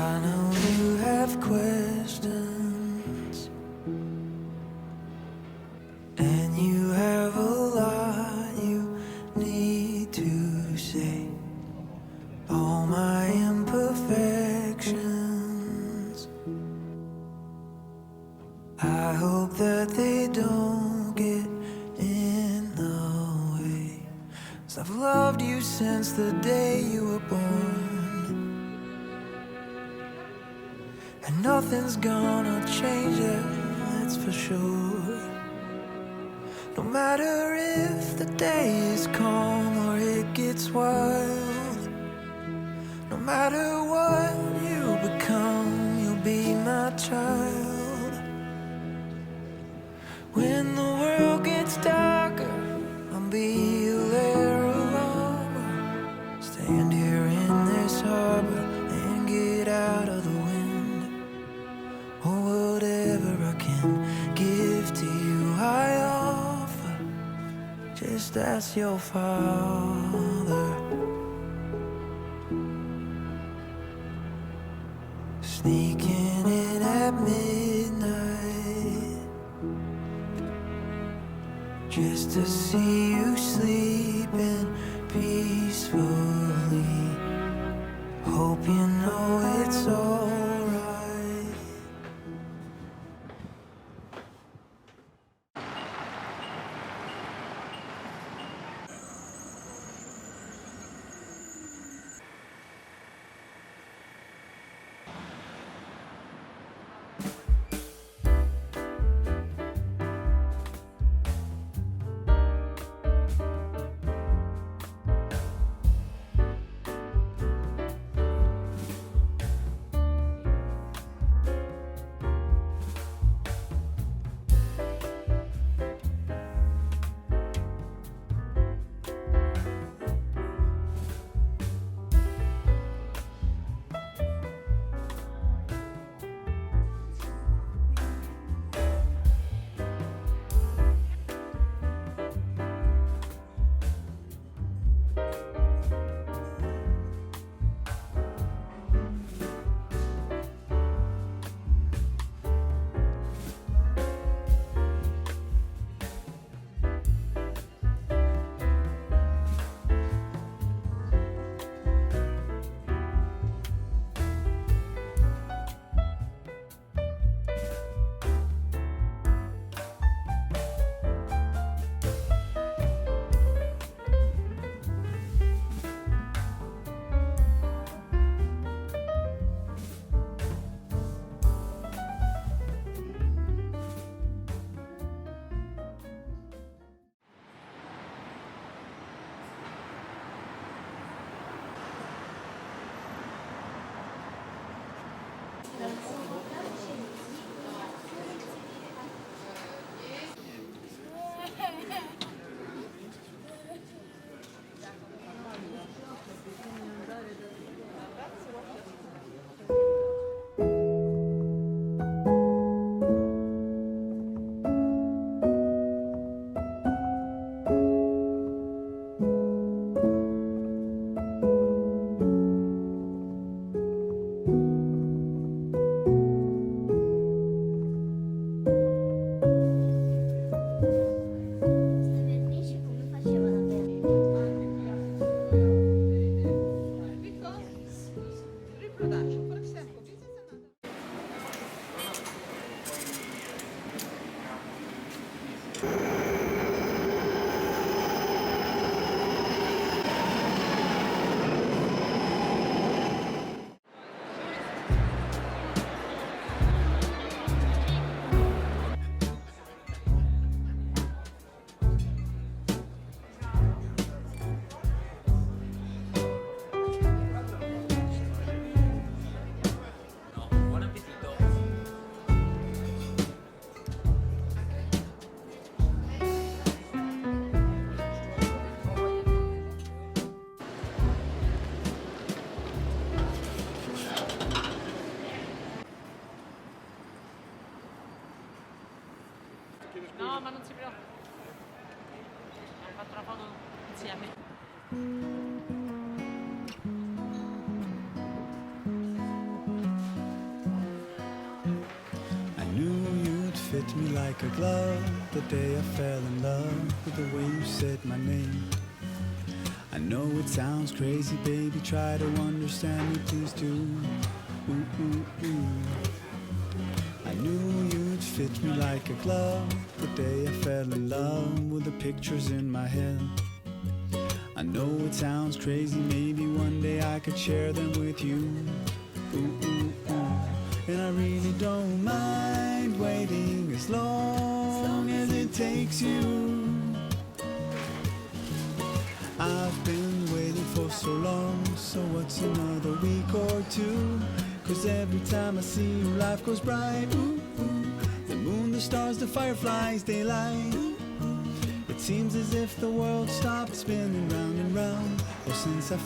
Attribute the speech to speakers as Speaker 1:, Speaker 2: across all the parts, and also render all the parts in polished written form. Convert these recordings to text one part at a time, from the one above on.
Speaker 1: I know you have questions, and you have a lot you need to say. All my imperfections, I hope that they don't get in the way. 'Cause I've loved you since the day you were born, and nothing's gonna change it, that's for sure. No matter if the day is calm or it gets wild, no matter what you become, you'll be my child. When the world gets darker, I'll be a layer of armor. Stand here in this harbor and get out of the wind. Or whatever I can give to you, I offer. Just ask your father. Sneaking in at midnight, just to see you sleeping peacefully. Hope you know it's alright.
Speaker 2: No, ma non si preoccupa. Ho fatto una foto insieme.
Speaker 3: fit me like a glove. The day I fell in love with the way you said my name. I know it sounds crazy, baby, try to understand me, please do. Ooh, ooh, ooh. I knew you'd fit me like a glove. The day I fell in love with the pictures in my head. I know it sounds crazy, maybe one day I could share them with you. Ooh, ooh, ooh. And I really don't mind waiting as long as it takes you. I've been waiting for so long, so what's another week or two? 'Cause every time I see you, life goes bright. Ooh, ooh. The moon, the stars, the fireflies, daylight. It seems as if the world stopped spinning round and round. Oh, since I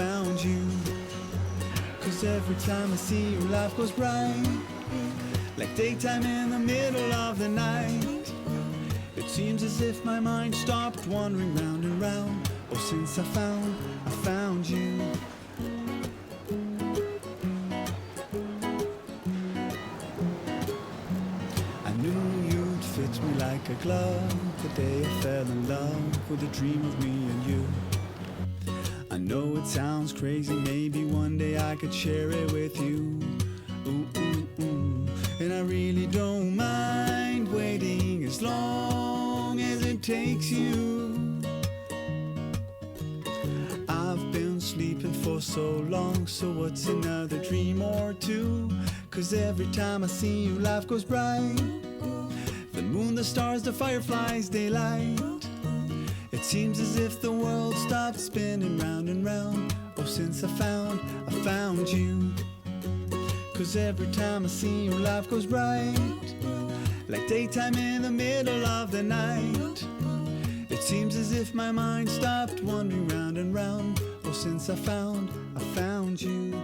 Speaker 3: found you. 'Cause every time I see you, life goes bright. Like daytime in the middle of the night. It seems as if my mind stopped wandering round and round. Oh, since I found you. I knew you'd fit me like a glove. The day I fell in love with a dream of me and you. I know it sounds crazy, maybe one day I could share it with you. Ooh, ooh, ooh. And I really don't mind waiting as long as it takes you. I've been sleeping for so long, so what's another dream or two? 'Cause every time I see you, life goes bright. The moon, the stars, the fireflies, daylight. It seems as if the world stopped spinning round and round. Oh, since I found you. 'Cause every time I see you, life goes bright. Like daytime in the middle of the night. It seems as if my mind stopped wandering round and round. Oh, since I found you.